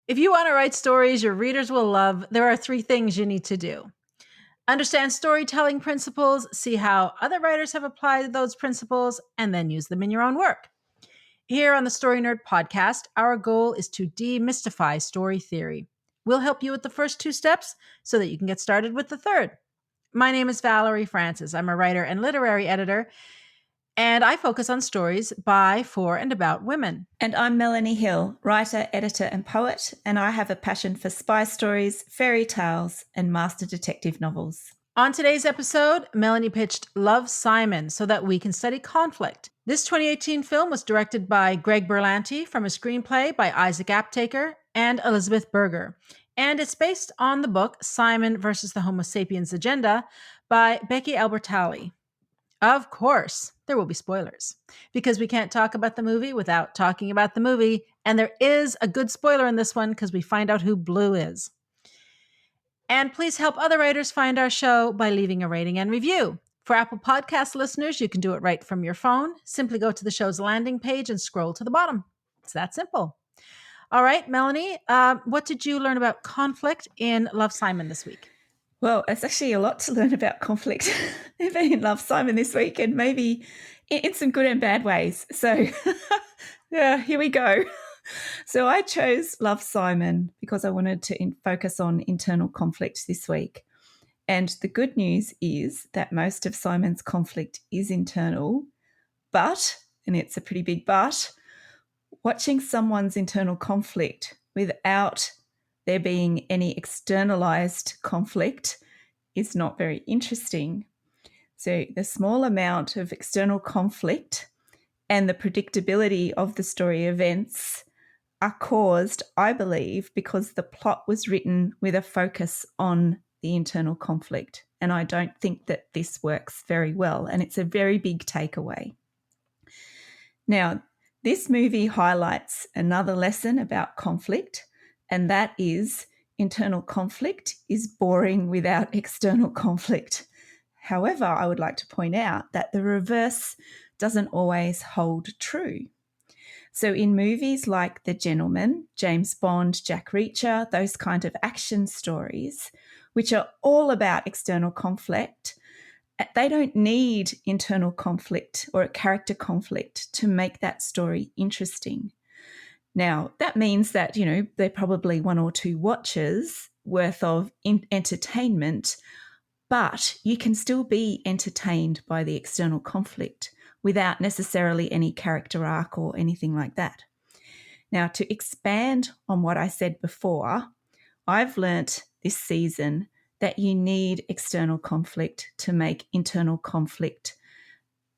If you want to write stories your readers will love, there are three things you need to do. Understand storytelling principles, see how other writers have applied those principles, and then use them in your own work. Here on the Story Nerd podcast, our goal is to demystify story theory. We'll help you with the first two steps so that you can get started with the third. My name is Valerie Francis. I'm a writer and literary editor, and I focus on stories by, for, and about women. And I'm Melanie Hill, writer, editor, and poet, and I have a passion for spy stories, fairy tales, and master detective novels. On today's episode, Melanie pitched Love, Simon so that we can study conflict. This 2018 film was directed by Greg Berlanti from a screenplay by Isaac Aptaker and Elizabeth Berger. And it's based on the book Simon versus the Homo sapiens Agenda by Becky Albertalli. Of course, there will be spoilers because we can't talk about the movie without talking about the movie. And there is a good spoiler in this one because we find out who Blue is. And please help other writers find our show by leaving a rating and review. For Apple Podcast listeners, you can do it right from your phone. Simply go to the show's landing page and scroll to the bottom. It's that simple. All right, Melanie, what did you learn about conflict in Love, Simon this week? Well, it's actually a lot to learn about conflict in Love, Simon this week, and maybe in some good and bad ways. So, yeah, here we go. So I chose Love, Simon because I wanted to focus on internal conflict this week. And the good news is that most of Simon's conflict is internal, but, and it's a pretty big but, watching someone's internal conflict without there being any externalized conflict is not very interesting. So the small amount of external conflict and the predictability of the story events are caused, I believe, because the plot was written with a focus on the internal conflict. And I don't think that this works very well. And it's a very big takeaway. Now, this movie highlights another lesson about conflict, and that is internal conflict is boring without external conflict. However, I would like to point out that the reverse doesn't always hold true. So in movies like The Gentleman, James Bond, Jack Reacher, those kind of action stories, which are all about external conflict, they don't need internal conflict or a character conflict to make that story interesting. Now, that means that, they're probably one or two watches worth of entertainment, but you can still be entertained by the external conflict without necessarily any character arc or anything like that. Now, to expand on what I said before, I've learnt this season that you need external conflict to make internal conflict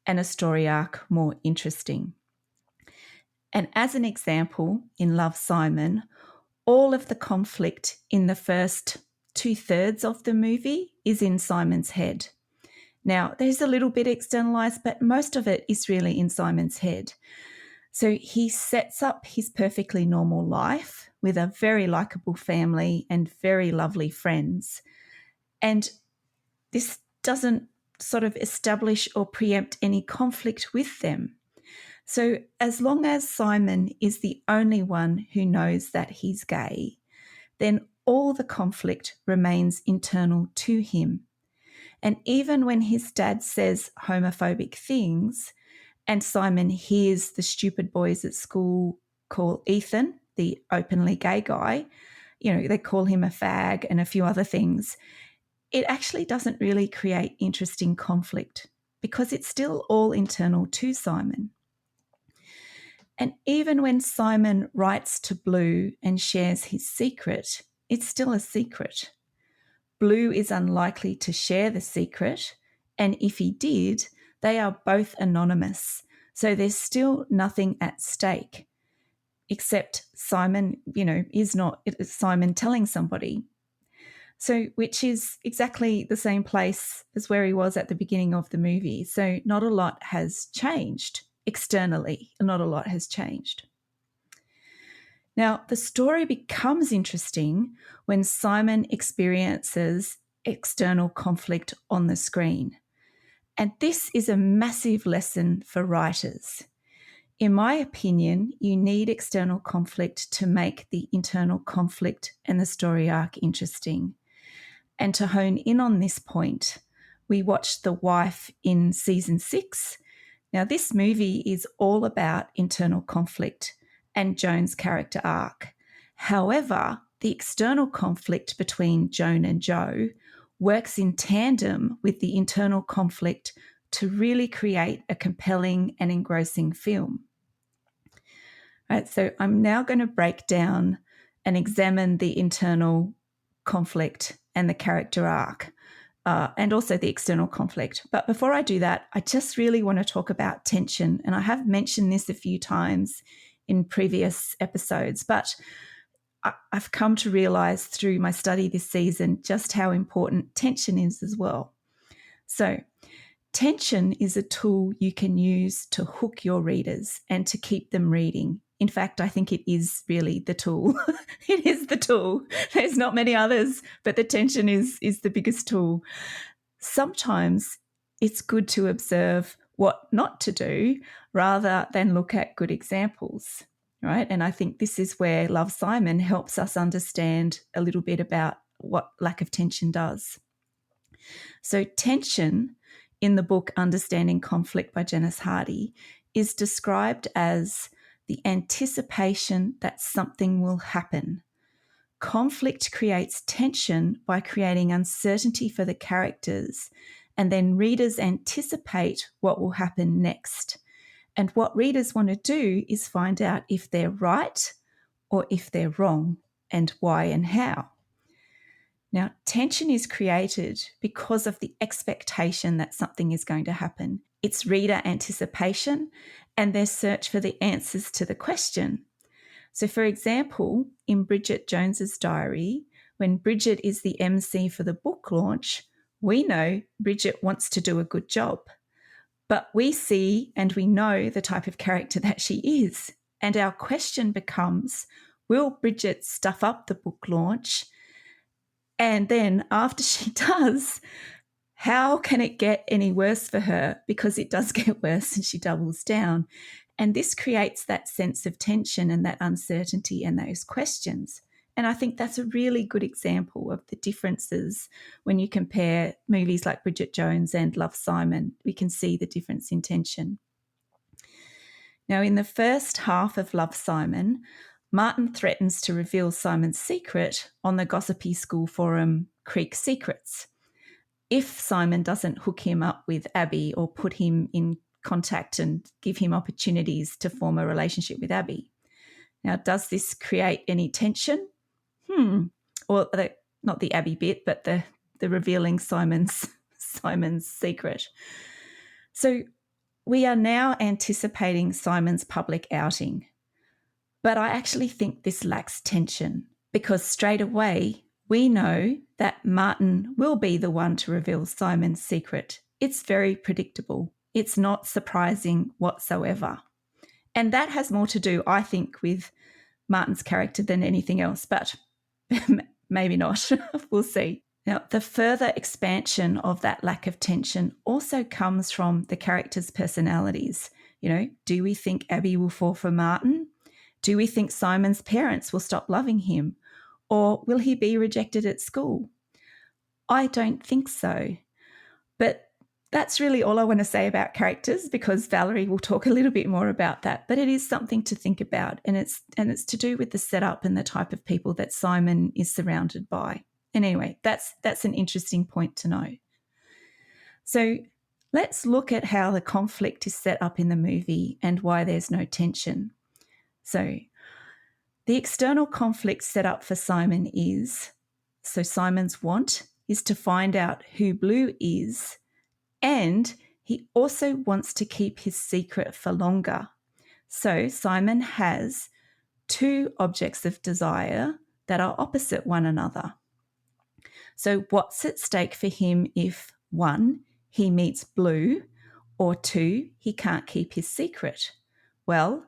and a story arc more interesting. And as an example, in Love, Simon, all of the conflict in the first 2/3 of the movie is in Simon's head. Now, there's a little bit externalized, but most of it is really in Simon's head. So he sets up his perfectly normal life with a very likable family and very lovely friends. And this doesn't sort of establish or preempt any conflict with them. So as long as Simon is the only one who knows that he's gay, then all the conflict remains internal to him. And even when his dad says homophobic things and Simon hears the stupid boys at school call Ethan, the openly gay guy, they call him a fag and a few other things, it actually doesn't really create interesting conflict because it's still all internal to Simon. And even when Simon writes to Blue and shares his secret, it's still a secret. Blue is unlikely to share the secret, and if he did, they are both anonymous. So there's still nothing at stake, except Simon, is not Simon telling somebody. So, which is exactly the same place as where he was at the beginning of the movie. So not a lot has changed externally. Not a lot has changed. Now, the story becomes interesting when Simon experiences external conflict on the screen. And this is a massive lesson for writers. In my opinion, you need external conflict to make the internal conflict and the story arc interesting. And to hone in on this point, we watched The Wife in season 6. Now, this movie is all about internal conflict and Joan's character arc. However, the external conflict between Joan and Joe works in tandem with the internal conflict to really create a compelling and engrossing film. Right, so I'm now going to break down and examine the internal conflict and the character arc, and also the external conflict. But before I do that, I just really want to talk about tension. And I have mentioned this a few times in previous episodes, but I've come to realize through my study this season just how important tension is as well. So tension is a tool you can use to hook your readers and to keep them reading. In fact, I think it is really the tool. It is the tool. There's not many others, but the tension is the biggest tool. Sometimes it's good to observe what not to do rather than look at good examples, right? And I think this is where Love, Simon helps us understand a little bit about what lack of tension does. So tension in the book Understanding Conflict by Janice Hardy is described as the anticipation that something will happen. Conflict creates tension by creating uncertainty for the characters, and then readers anticipate what will happen next. And what readers want to do is find out if they're right or if they're wrong, and why and how. Now, tension is created because of the expectation that something is going to happen. It's reader anticipation and their search for the answers to the question. So, for example, in Bridget Jones's diary, when Bridget is the MC for the book launch, we know Bridget wants to do a good job. But we see and we know the type of character that she is. And our question becomes, will Bridget stuff up the book launch? And then after she does, how can it get any worse for her? Because it does get worse and she doubles down. And this creates that sense of tension and that uncertainty and those questions. And I think that's a really good example of the differences when you compare movies like Bridget Jones and Love, Simon. We can see the difference in tension. Now, in the first half of Love, Simon, Martin threatens to reveal Simon's secret on the gossipy school forum Creek Secrets if Simon doesn't hook him up with Abby or put him in contact and give him opportunities to form a relationship with Abby. Now, does this create any tension? Or not the Abby bit, but the revealing Simon's secret. So we are now anticipating Simon's public outing. But I actually think this lacks tension because straight away we know that Martin will be the one to reveal Simon's secret. It's very predictable. It's not surprising whatsoever. And that has more to do, I think, with Martin's character than anything else, but maybe not. We'll see. Now, the further expansion of that lack of tension also comes from the characters' personalities. You know, do we think Abby will fall for Martin? Do we think Simon's parents will stop loving him? Or will he be rejected at school? I don't think so. But that's really all I want to say about characters because Valerie will talk a little bit more about that. But it is something to think about, and it's to do with the setup and the type of people that Simon is surrounded by. And anyway, that's an interesting point to know. So let's look at how the conflict is set up in the movie and why there's no tension. So the external conflict set up for Simon is, so Simon's want is to find out who Blue is, and he also wants to keep his secret for longer. So Simon has two objects of desire that are opposite one another. So what's at stake for him if 1, he meets Blue, or 2, he can't keep his secret? Well,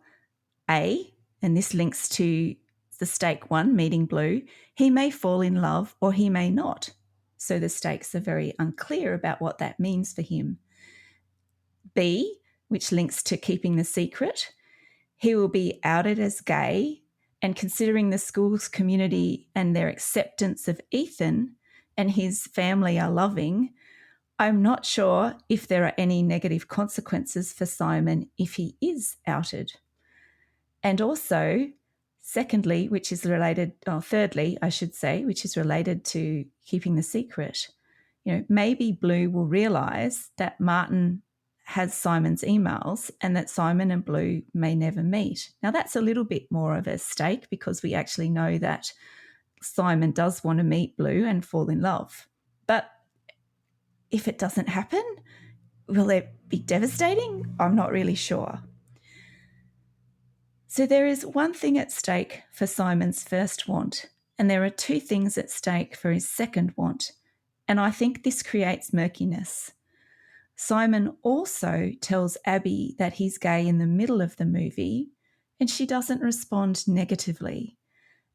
A, and this links to the stake 1, meeting Blue, he may fall in love or he may not. So the stakes are very unclear about what that means for him. B, which links to keeping the secret, He will be outed as gay, and considering the school's community and their acceptance of Ethan and his family are loving, I'm not sure if there are any negative consequences for Simon if he is outed. And also, secondly, which is related, or thirdly, I should say, which is related to keeping the secret, maybe Blue will realise that Martin has Simon's emails and that Simon and Blue may never meet. Now, that's a little bit more of a stake because we actually know that Simon does want to meet Blue and fall in love. But if it doesn't happen, will it be devastating? I'm not really sure. So there is one thing at stake for Simon's first want, and there are two things at stake for his second want, and I think this creates murkiness. Simon also tells Abby that he's gay in the middle of the movie, and she doesn't respond negatively.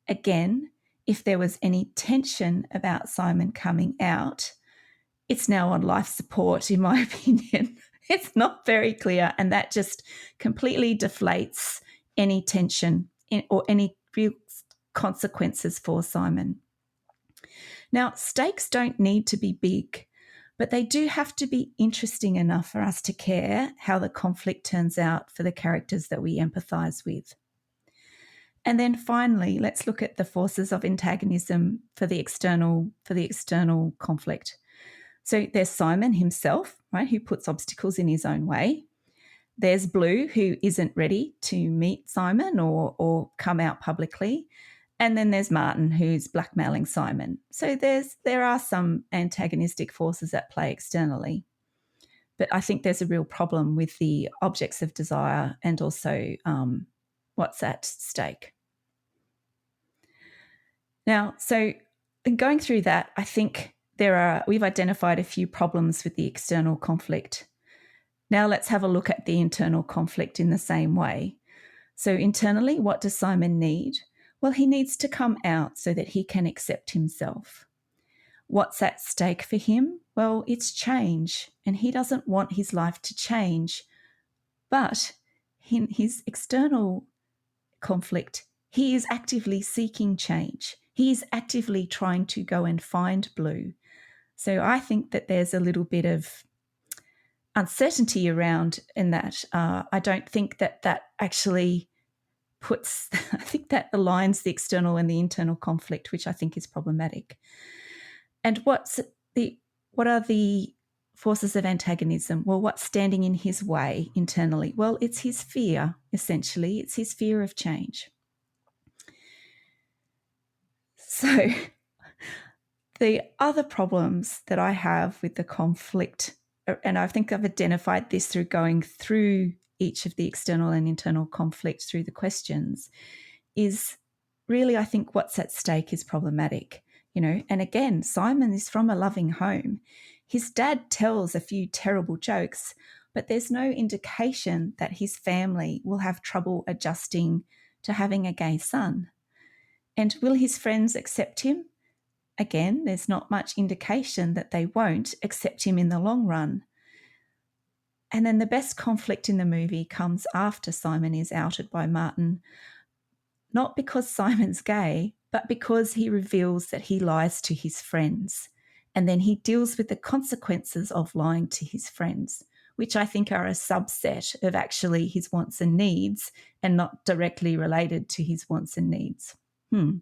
Again, if there was any tension about Simon coming out, it's now on life support, in my opinion. It's not very clear, and that just completely deflates any tension or any real consequences for Simon. Now, stakes don't need to be big, but they do have to be interesting enough for us to care how the conflict turns out for the characters that we empathise with. And then finally, let's look at the forces of antagonism for the external conflict. So there's Simon himself, right, who puts obstacles in his own way. There's Blue, who isn't ready to meet Simon or come out publicly. And then there's Martin, who's blackmailing Simon. So there are some antagonistic forces at play externally. But I think there's a real problem with the objects of desire and also what's at stake. Now, so in going through that, I think we've identified a few problems with the external conflict. Now let's have a look at the internal conflict in the same way. So internally, what does Simon need? Well, he needs to come out so that he can accept himself. What's at stake for him? Well, it's change, and he doesn't want his life to change. But in his external conflict, he is actively seeking change. He is actively trying to go and find Blue. So I think that there's a little bit of uncertainty around in that. I don't think that actually I think that aligns the external and the internal conflict, which I think is problematic. And what are the forces of antagonism? Well, what's standing in his way internally? Well, it's his fear, essentially. It's his fear of change. So the other problems that I have with the conflict, and I think I've identified this through going through each of the external and internal conflicts through the questions, is really, I think what's at stake is problematic. And again, Simon is from a loving home. His dad tells a few terrible jokes, but there's no indication that his family will have trouble adjusting to having a gay son. And will his friends accept him? Again, there's not much indication that they won't accept him in the long run. And then the best conflict in the movie comes after Simon is outed by Martin, not because Simon's gay, but because he reveals that he lies to his friends. And then he deals with the consequences of lying to his friends, which I think are a subset of actually his wants and needs and not directly related to his wants and needs. And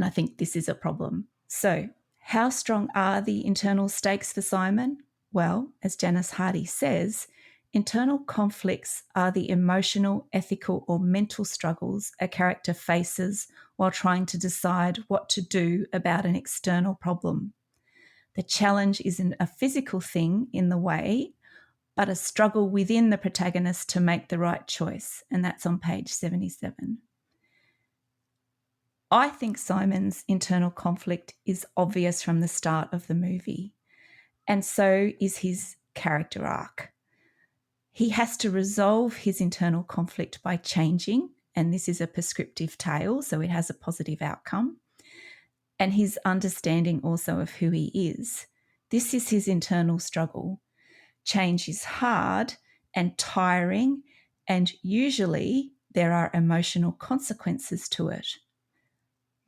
I think this is a problem. So, how strong are the internal stakes for Simon? Well, as Janice Hardy says, internal conflicts are the emotional, ethical, or mental struggles a character faces while trying to decide what to do about an external problem. The challenge isn't a physical thing in the way, but a struggle within the protagonist to make the right choice, and that's on page 77. I think Simon's internal conflict is obvious from the start of the movie, and so is his character arc. He has to resolve his internal conflict by changing, and this is a prescriptive tale, so it has a positive outcome, and his understanding also of who he is. This is his internal struggle. Change is hard and tiring, and usually there are emotional consequences to it.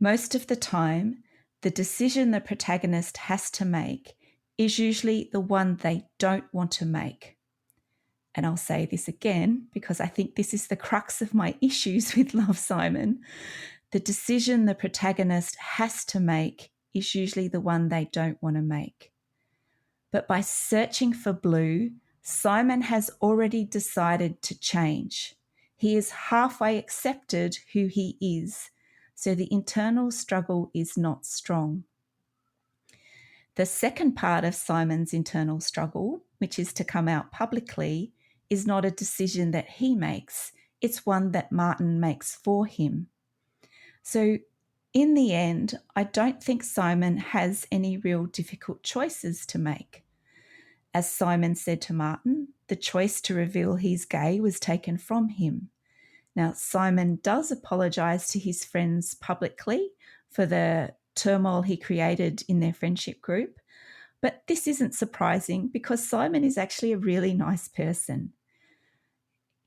Most of the time, the decision the protagonist has to make is usually the one they don't want to make. And I'll say this again because I think this is the crux of my issues with Love, Simon. The decision the protagonist has to make is usually the one they don't want to make. But by searching for blue, Simon has already decided to change. He is halfway accepted who he is, so the internal struggle is not strong. The second part of Simon's internal struggle, which is to come out publicly, is not a decision that he makes. It's one that Martin makes for him. So in the end, I don't think Simon has any real difficult choices to make. As Simon said to Martin, the choice to reveal he's gay was taken from him. Now, Simon does apologise to his friends publicly for the turmoil he created in their friendship group, but this isn't surprising because Simon is actually a really nice person.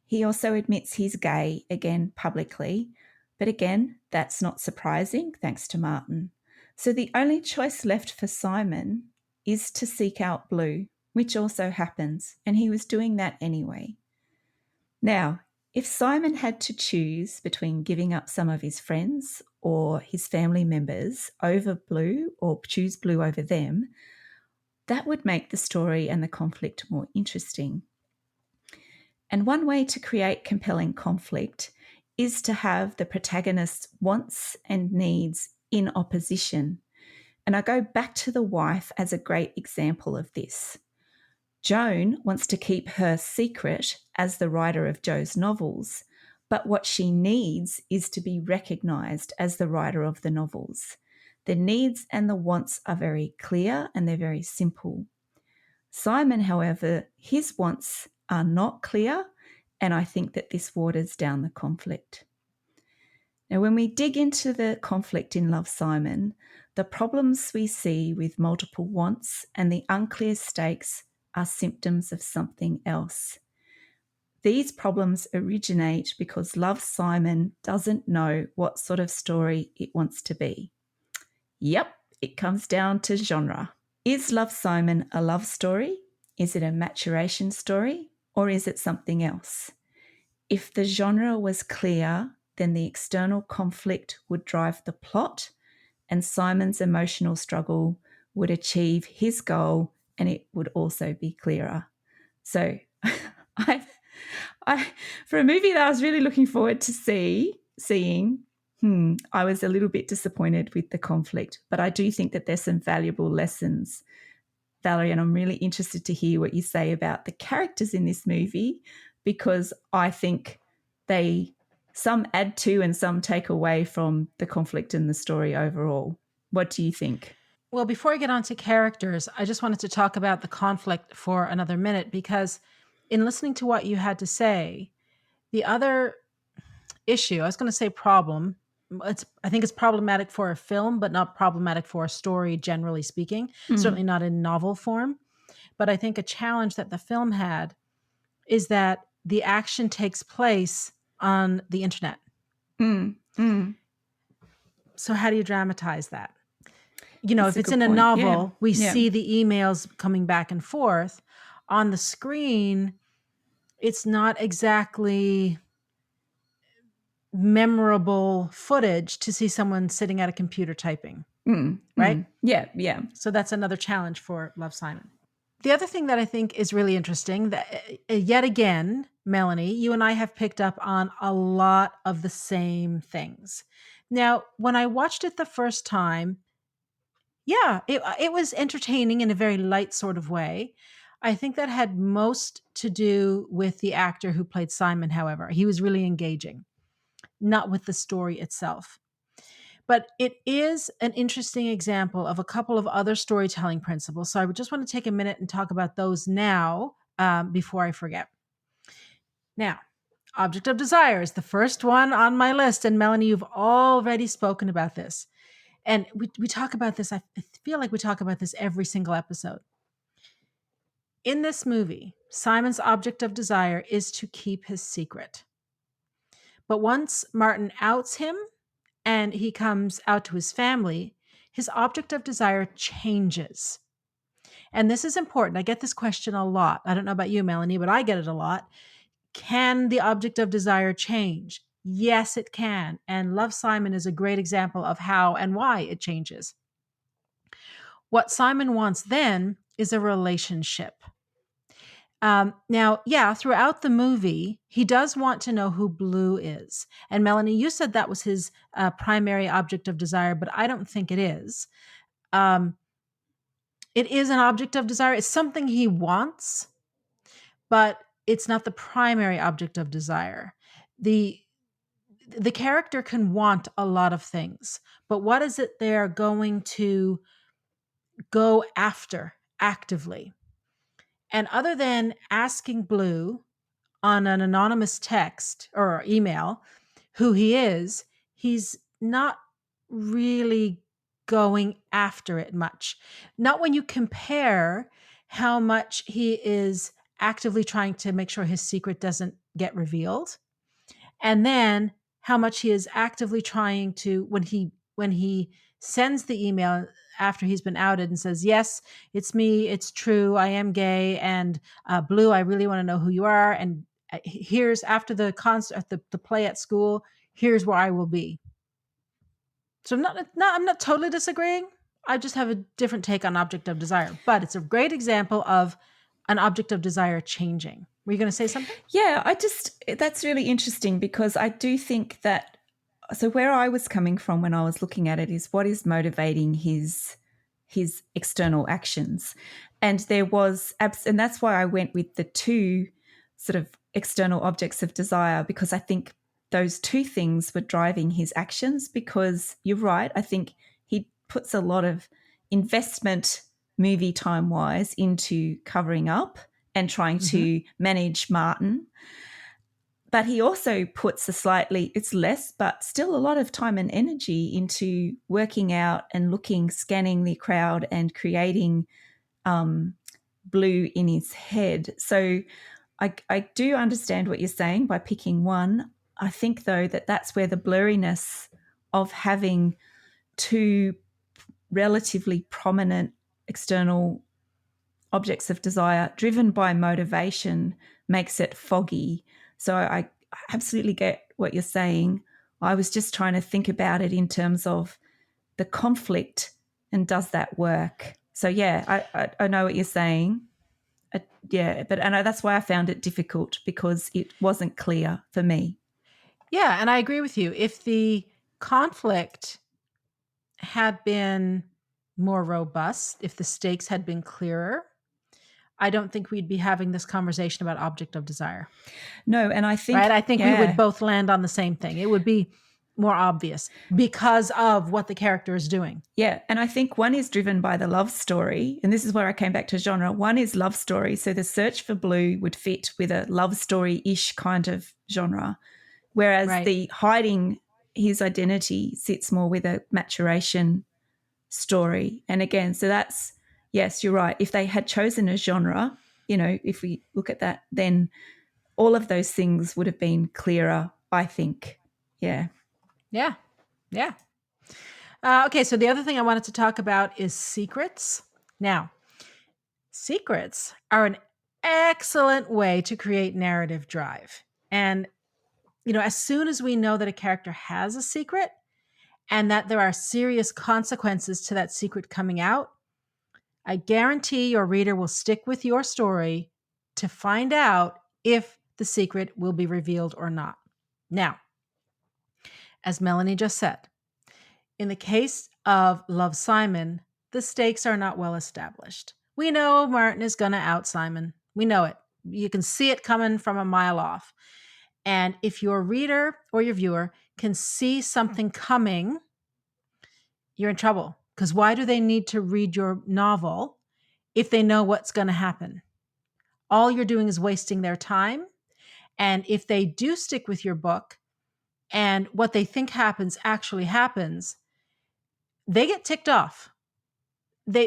He also admits he's gay, again, publicly, but again, that's not surprising, thanks to Martin. So the only choice left for Simon is to seek out blue, which also happens, and he was doing that anyway. Now, if Simon had to choose between giving up some of his friends or his family members over blue or choose blue over them, that would make the story and the conflict more interesting. And one way to create compelling conflict is to have the protagonist's wants and needs in opposition. And I go back to the wife as a great example of this. Joan wants to keep her secret as the writer of Jo's novels, but what she needs is to be recognised as the writer of the novels. The needs and the wants are very clear and they're very simple. Simon, however, his wants are not clear, and I think that this waters down the conflict. Now, when we dig into the conflict in Love, Simon, the problems we see with multiple wants and the unclear stakes are symptoms of something else. These problems originate because Love, Simon doesn't know what sort of story it wants to be. Yep, it comes down to genre. Is Love, Simon a love story? Is it a maturation story? Or is it something else? If the genre was clear, then the external conflict would drive the plot and Simon's emotional struggle would achieve his goal and it would also be clearer. So for a movie that I was really looking forward to seeing, I was a little bit disappointed with the conflict, but I do think that there's some valuable lessons, Valerie, and I'm really interested to hear what you say about the characters in this movie because I think some add to and some take away from the conflict and the story overall. What do you think? Well, before I get on to characters, I just wanted to talk about the conflict for another minute because in listening to what you had to say, the other issue, I was going to say problem, I think it's problematic for a film, but not problematic for a story, generally speaking, certainly not in novel form. But I think a challenge that the film had is that the action takes place on the internet. So how do you dramatize that? That's if it's good in a point. novel, we Yeah. see the emails coming back and forth. On the screen, it's not exactly memorable footage to see someone sitting at a computer typing, right? Yeah. So that's another challenge for Love, Simon. The other thing that I think is really interesting that yet again, Melanie, you and I have picked up on a lot of the same things. Now, when I watched it the first time, yeah, it was entertaining in a very light sort of way. I think that had most to do with the actor who played Simon, however. He was really engaging, not with the story itself. But it is an interesting example of a couple of other storytelling principles. So I would just want to take a minute and talk about those now before I forget. Now, Object of Desire is the first one on my list. And Melanie, you've already spoken about this. And we talk about this, I feel like we talk about this every single episode. In this movie, Simon's object of desire is to keep his secret. But once Martin outs him and he comes out to his family, his object of desire changes. And this is important. I get this question a lot. I don't know about you, Melanie, but I get it a lot. Can the object of desire change? Yes, it can. And Love, Simon is a great example of how and why it changes. What Simon wants then is a relationship. Now, yeah, throughout the movie, he does want to know who Blue is. And Melanie, you said that was his primary object of desire, but I don't think it is. Um, it is an object of desire. It's something he wants, but it's not the primary object of desire. The the character can want a lot of things, but what is it they're going to go after actively? And other than asking Blue on an anonymous text or email who he is, he's not really going after it much. Not when you compare how much he is actively trying to make sure his secret doesn't get revealed, and then how much he is actively trying to when he sends the email after he's been outed and says, yes, it's me, it's true, I am gay, and Blue, I really want to know who you are, and here's after the concert, the play at school, here's where I will be. So I'm not totally disagreeing. I just have a different take on object of desire, but it's a great example of an object of desire changing. Were you going to say something? Yeah, that's really interesting because I do think that, so where I was coming from when I was looking at it is what is motivating his external actions. And and that's why I went with the two sort of external objects of desire, because I think those two things were driving his actions. Because you're right, I think he puts a lot of investment movie time wise into covering up and trying to manage Martin. But he also puts it's less, but still a lot of time and energy into working out and looking, scanning the crowd and creating Blue in his head. So I do understand what you're saying by picking one. I think, though, that's where the blurriness of having two relatively prominent external objects of desire driven by motivation makes it foggy. So I absolutely get what you're saying. I was just trying to think about it in terms of the conflict and does that work? So yeah, I know what you're saying. Yeah, but I know that's why I found it difficult because it wasn't clear for me. Yeah, and I agree with you. If the conflict had been more robust, if the stakes had been clearer, I don't think we'd be having this conversation about object of desire. No, and I Right? think, I think we would yeah, both land on the same thing. It would be more obvious because of what the character is doing. yeah. And I think one is driven by the love story. And this is where I came back to genre. One is love story. So the search for Blue would fit with a love story-ish kind of genre. Whereas Right. the hiding his identity sits more with a maturation story. And again, so that's, yes, you're right. If they had chosen a genre, if we look at that, then all of those things would have been clearer, I think. Yeah. Yeah. Yeah. Okay, so the other thing I wanted to talk about is secrets. Now, secrets are an excellent way to create narrative drive. And, as soon as we know that a character has a secret and that there are serious consequences to that secret coming out, I guarantee your reader will stick with your story to find out if the secret will be revealed or not. Now, as Melanie just said, in the case of Love, Simon, the stakes are not well established. We know Martin is going to out Simon. We know it. You can see it coming from a mile off. And if your reader or your viewer can see something coming, you're in trouble. Because why do they need to read your novel if they know what's going to happen? All you're doing is wasting their time. And if they do stick with your book and what they think happens actually happens, they get ticked off.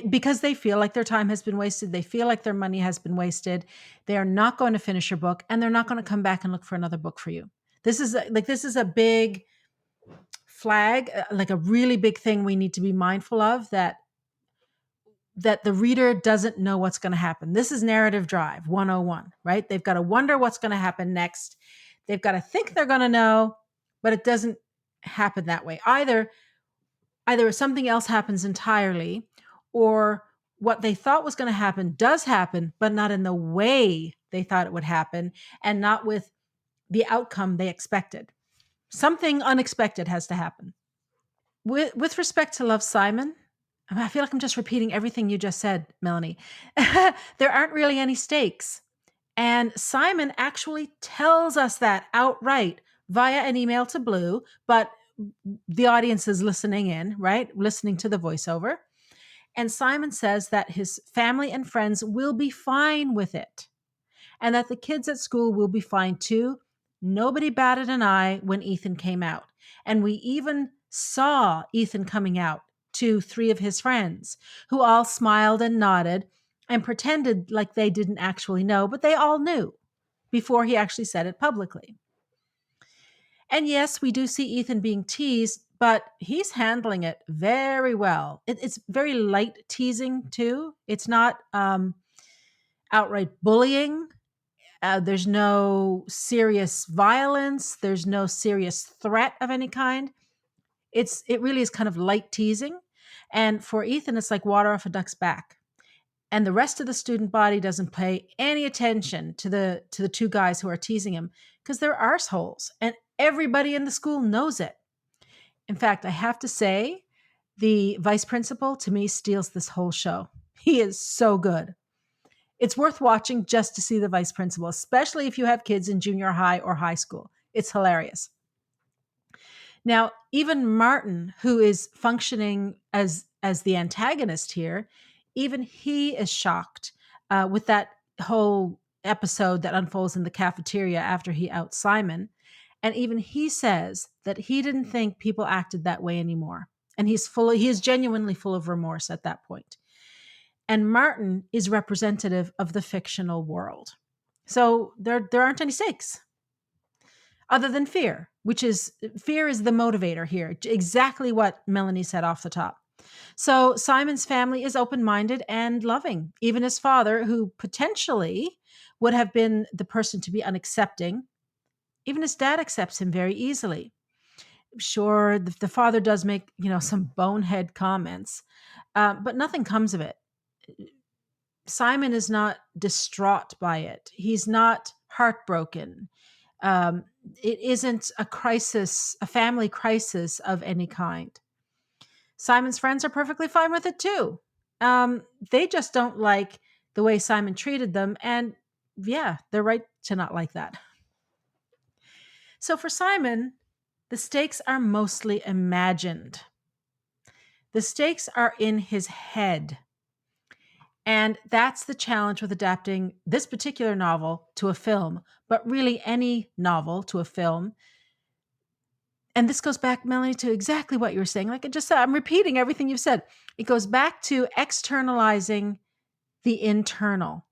Because they feel like their time has been wasted. They feel like their money has been wasted. They are not going to finish your book and they're not going to come back and look for another book for you. This is a big flag, like a really big thing we need to be mindful of, that the reader doesn't know what's going to happen. This is narrative drive 101, right? They've got to wonder what's going to happen next. They've got to think they're going to know, but it doesn't happen that way. Either something else happens entirely, or what they thought was going to happen does happen, but not in the way they thought it would happen, and not with the outcome they expected. Something unexpected has to happen. With respect to Love, Simon, I feel like I'm just repeating everything you just said, Melanie. There aren't really any stakes. And Simon actually tells us that outright via an email to Blue, but the audience is listening in, right? Listening to the voiceover. And Simon says that his family and friends will be fine with it, and that the kids at school will be fine too. Nobody batted an eye when Ethan came out. And we even saw Ethan coming out to three of his friends, who all smiled and nodded and pretended like they didn't actually know, but they all knew before he actually said it publicly. And yes, we do see Ethan being teased, but he's handling it very well. It's very light teasing, too. It's not outright bullying. There's no serious violence. There's no serious threat of any kind. It really is kind of light teasing. And for Ethan, it's like water off a duck's back. And the rest of the student body doesn't pay any attention to the two guys who are teasing him, because they're arseholes, and everybody in the school knows it. In fact, I have to say, the vice principal to me steals this whole show. He is so good. It's worth watching just to see the vice principal, especially if you have kids in junior high or high school. It's hilarious. Now, even Martin, who is functioning as the antagonist here, even he is shocked with that whole episode that unfolds in the cafeteria after he outs Simon. And even he says that he didn't think people acted that way anymore. And he is genuinely full of remorse at that point. And Martin is representative of the fictional world. So there aren't any stakes other than fear, fear is the motivator here. Exactly what Melanie said off the top. So Simon's family is open-minded and loving. Even his father, who potentially would have been the person to be unaccepting, even his dad accepts him very easily. Sure, the father does make, some bonehead comments, but nothing comes of it. Simon is not distraught by it. He's not heartbroken. It isn't a family crisis of any kind. Simon's friends are perfectly fine with it too. They just don't like the way Simon treated them, and yeah, they're right to not like that. So for Simon, the stakes are mostly imagined. The stakes are in his head. And that's the challenge with adapting this particular novel to a film, but really any novel to a film. And this goes back, Melanie, to exactly what you were saying. Like I just said, I'm repeating everything you've said. It goes back to externalizing the internal,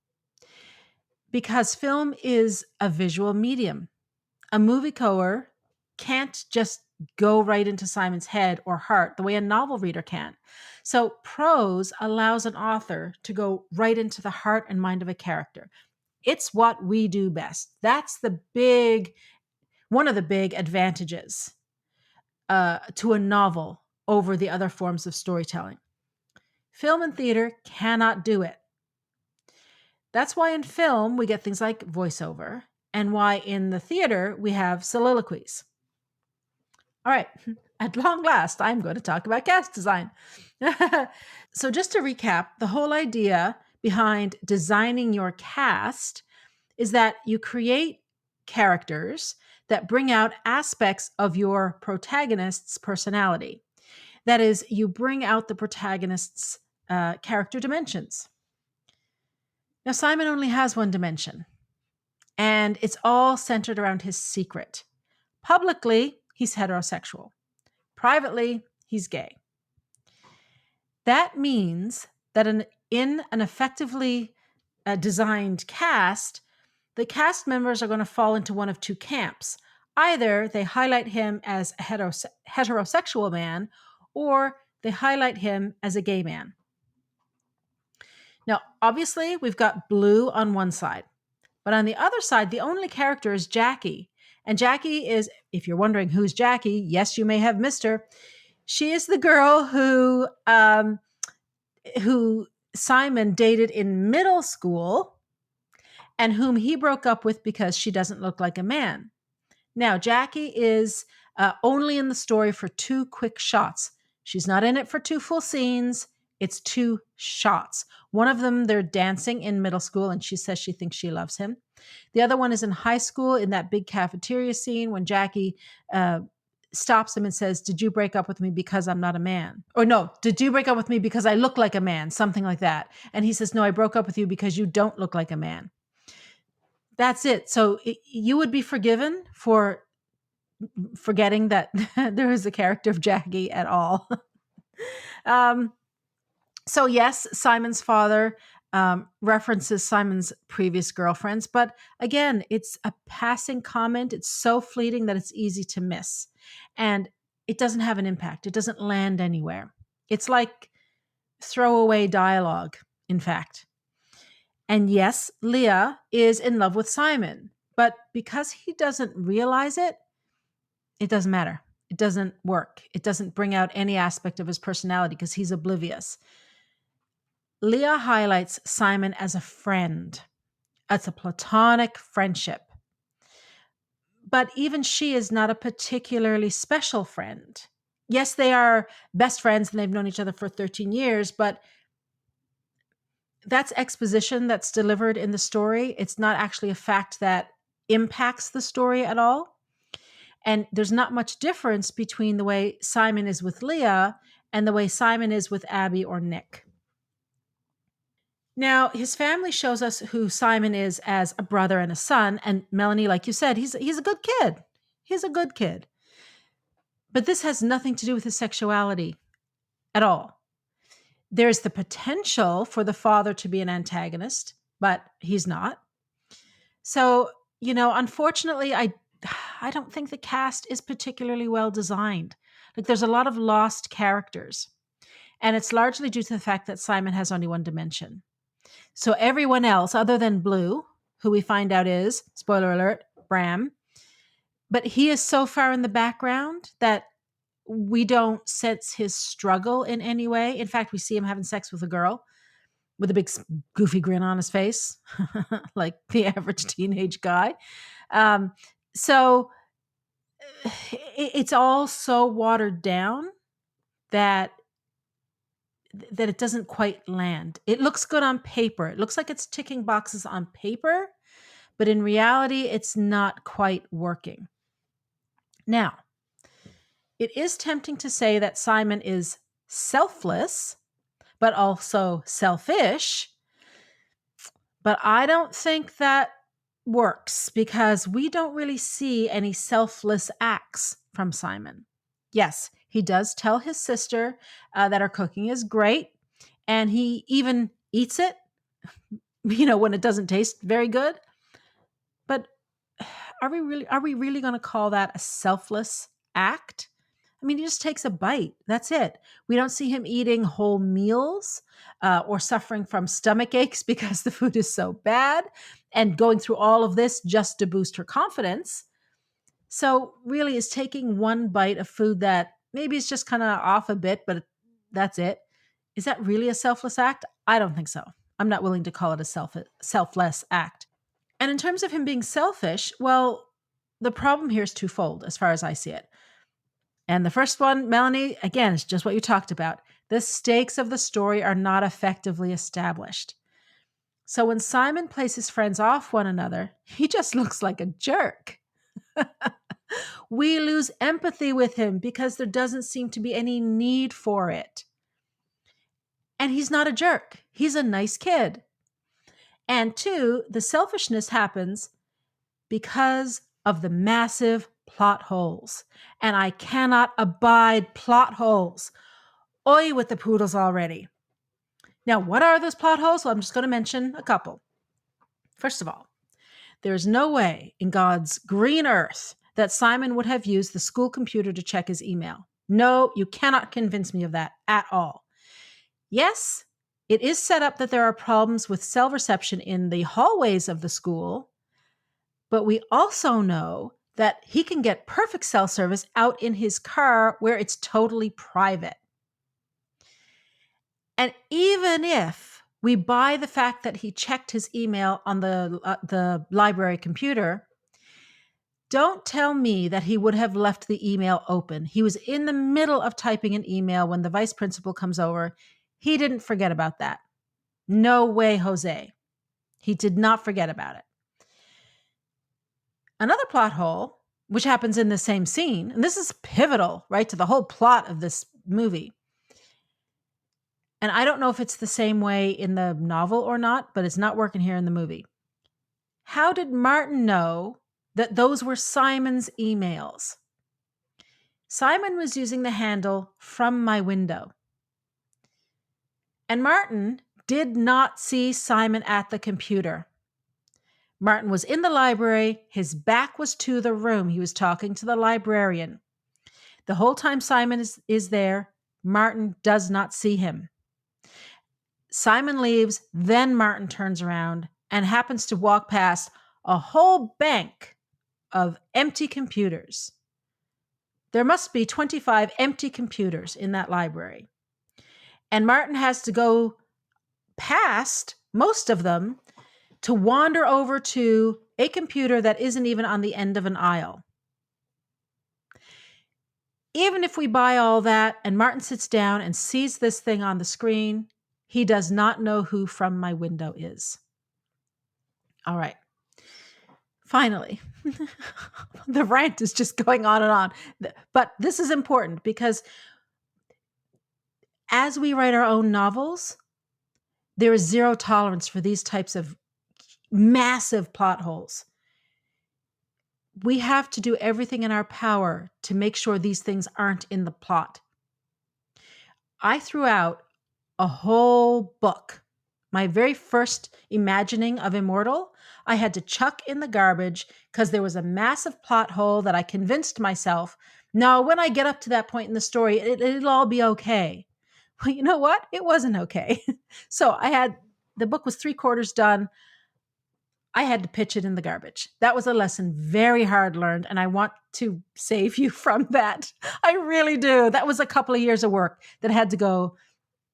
because film is a visual medium. A moviegoer can't just go right into Simon's head or heart the way a novel reader can. So prose allows an author to go right into the heart and mind of a character. It's what we do best. That's one of the big advantages to a novel over the other forms of storytelling. Film and theater cannot do it. That's why in film we get things like voiceover, and why in the theater we have soliloquies. All right, at long last, I'm going to talk about cast design. So just to recap, the whole idea behind designing your cast is that you create characters that bring out aspects of your protagonist's personality. That is, you bring out the protagonist's character dimensions. Now, Simon only has one dimension, and it's all centered around his secret. Publicly, he's heterosexual. Privately, he's gay. That means that in an effectively designed cast, the cast members are going to fall into one of two camps. Either they highlight him as a heterosexual man, or they highlight him as a gay man. Now, obviously, we've got Blue on one side, but on the other side, the only character is Jackie. And Jackie is, if you're wondering who's Jackie, yes, you may have missed her. She is the girl who Simon dated in middle school and whom he broke up with because she doesn't look like a man. Now, Jackie is only in the story for 2 quick shots. She's not in it for 2 full scenes. It's 2 shots. One of them, they're dancing in middle school, and she says she thinks she loves him. The other one is in high school in that big cafeteria scene when Jackie stops him and says, "Did you break up with me because I'm not a man?" Or no, "Did you break up with me because I look like a man?" Something like that. And he says, "No, I broke up with you because you don't look like a man." That's it. So you would be forgiven for forgetting that there is a character of Jackie at all. um, so yes, Simon's father references Simon's previous girlfriends, but again, it's a passing comment. It's so fleeting that it's easy to miss, and it doesn't have an impact. It doesn't land anywhere. It's like throwaway dialogue, in fact. And yes, Leah is in love with Simon, but because he doesn't realize it, it doesn't matter. It doesn't work. It doesn't bring out any aspect of his personality because he's oblivious. Leah highlights Simon as a friend. It's a platonic friendship. But even she is not a particularly special friend. Yes, they are best friends and they've known each other for 13 years, but that's exposition that's delivered in the story. It's not actually a fact that impacts the story at all. And there's not much difference between the way Simon is with Leah and the way Simon is with Abby or Nick. Now, his family shows us who Simon is as a brother and a son. And Melanie, like you said, he's a good kid. He's a good kid. But this has nothing to do with his sexuality at all. There's the potential for the father to be an antagonist, but he's not. So, unfortunately, I don't think the cast is particularly well designed. Like there's a lot of lost characters. And it's largely due to the fact that Simon has only one dimension. So everyone else, other than Blue, who we find out is, spoiler alert, Bram, but he is so far in the background that we don't sense his struggle in any way. In fact, we see him having sex with a girl with a big goofy grin on his face, like the average teenage guy. So it's all so watered down that it doesn't quite land. It looks good on paper. It looks like it's ticking boxes on paper, but in reality, it's not quite working. Now, it is tempting to say that Simon is selfless, but also selfish. But I don't think that works because we don't really see any selfless acts from Simon. Yes, he does tell his sister that her cooking is great, and he even eats it, when it doesn't taste very good. But are we really going to call that a selfless act? I mean, he just takes a bite. That's it. We don't see him eating whole meals or suffering from stomach aches because the food is so bad and going through all of this just to boost her confidence. So, really, is taking one bite of food that maybe is just kind of off a bit, but that's it. Is that really a selfless act? I don't think so. I'm not willing to call it a selfless act. And in terms of him being selfish, well, the problem here is twofold as far as I see it. And the first one, Melanie, again, is just what you talked about. The stakes of the story are not effectively established. So when Simon plays his friends off one another, he just looks like a jerk. We lose empathy with him because there doesn't seem to be any need for it. And he's not a jerk. He's a nice kid. And two, the selfishness happens because of the massive plot holes. And I cannot abide plot holes. Oi with the poodles already. Now, what are those plot holes? Well, I'm just going to mention a couple. First of all, there's no way in God's green earth that Simon would have used the school computer to check his email. No, you cannot convince me of that at all. Yes, it is set up that there are problems with cell reception in the hallways of the school, but we also know that he can get perfect cell service out in his car where it's totally private. And even if we buy the fact that he checked his email on the library computer, don't tell me that he would have left the email open. He was in the middle of typing an email when the vice principal comes over. He didn't forget about that. No way, Jose. He did not forget about it. Another plot hole, which happens in the same scene, and this is pivotal, right, to the whole plot of this movie. And I don't know if it's the same way in the novel or not, but it's not working here in the movie. How did Martin know that those were Simon's emails? Simon was using the handle "from my window." And Martin did not see Simon at the computer. Martin was in the library. His back was to the room. He was talking to the librarian. The whole time Simon is there, Martin does not see him. Simon leaves, then Martin turns around and happens to walk past a whole bank of empty computers. There must be 25 empty computers in that library. And Martin has to go past most of them to wander over to a computer that isn't even on the end of an aisle. Even if we buy all that and Martin sits down and sees this thing on the screen, he does not know who "from my window" is. All right. Finally, the rant is just going on and on. But this is important because as we write our own novels, there is zero tolerance for these types of massive plot holes. We have to do everything in our power to make sure these things aren't in the plot. I threw out a whole book. My very first imagining of Immortal, I had to chuck in the garbage because there was a massive plot hole that I convinced myself, no, when I get up to that point in the story, it'll all be okay. Well, you know what? It wasn't okay. So the book was 3/4 done. I had to pitch it in the garbage. That was a lesson very hard learned, and I want to save you from that. I really do. That was a couple of years of work that had to go,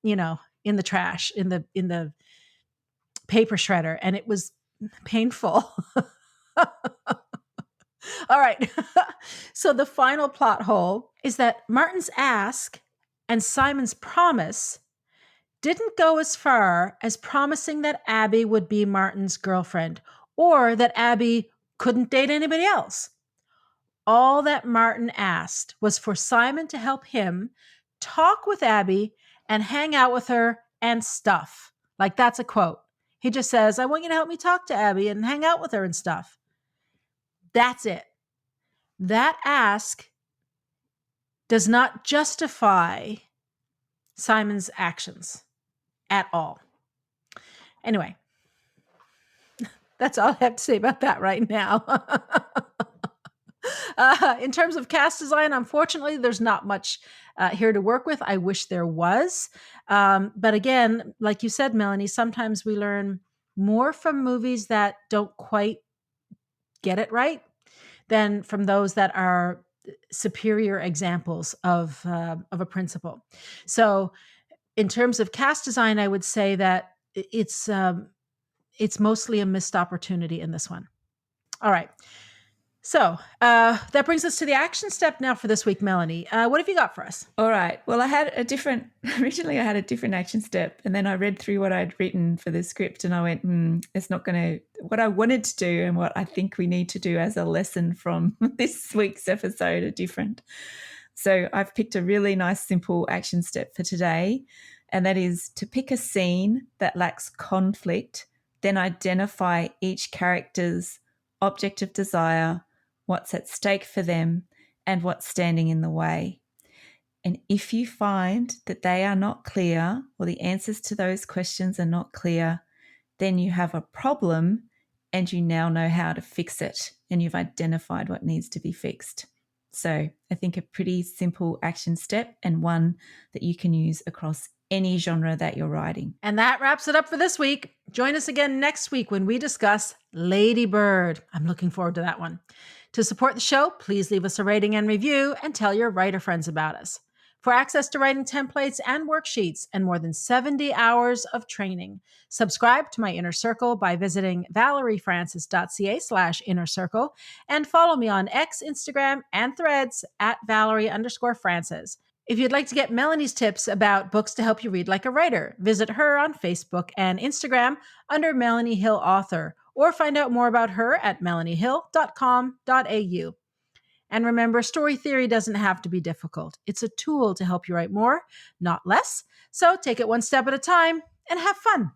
in the trash, in the paper shredder, and it was painful. All right. So the final plot hole is that Martin's ask and Simon's promise didn't go as far as promising that Abby would be Martin's girlfriend or that Abby couldn't date anybody else. All that Martin asked was for Simon to help him talk with Abby and hang out with her and stuff. Like, that's a quote. He just says, I want you to help me talk to Abby and hang out with her and stuff. That's it. That ask does not justify Simon's actions at all. Anyway, that's all I have to say about that right now. In terms of cast design, unfortunately, there's not much here to work with. I wish there was. But again, like you said, Melanie, sometimes we learn more from movies that don't quite get it right than from those that are superior examples of a principle. So in terms of cast design, I would say that it's mostly a missed opportunity in this one. All right. So that brings us to the action step now for this week, Melanie. What have you got for us? All right. Well, originally I had a different action step, and then I read through what I'd written for the script and I went, it's not going to, what I wanted to do and what I think we need to do as a lesson from this week's episode are different. So I've picked a really nice, simple action step for today, and that is to pick a scene that lacks conflict, then identify each character's object of desire, what's at stake for them, and what's standing in the way. And if you find that they are not clear or the answers to those questions are not clear, then you have a problem and you now know how to fix it, and you've identified what needs to be fixed. So I think a pretty simple action step, and one that you can use across any genre that you're writing. And that wraps it up for this week. Join us again next week when we discuss Lady Bird. I'm looking forward to that one. To support the show, please leave us a rating and review and tell your writer friends about us. For access to writing templates and worksheets and more than 70 hours of training, subscribe to my Inner Circle by visiting valeriefrancis.ca/inner circle and follow me on X, Instagram, and Threads at Valerie_Francis. If you'd like to get Melanie's tips about books to help you read like a writer, visit her on Facebook and Instagram under Melanie Hill Author, or find out more about her at melaniehill.com.au. And remember, story theory doesn't have to be difficult. It's a tool to help you write more, not less. So take it one step at a time and have fun.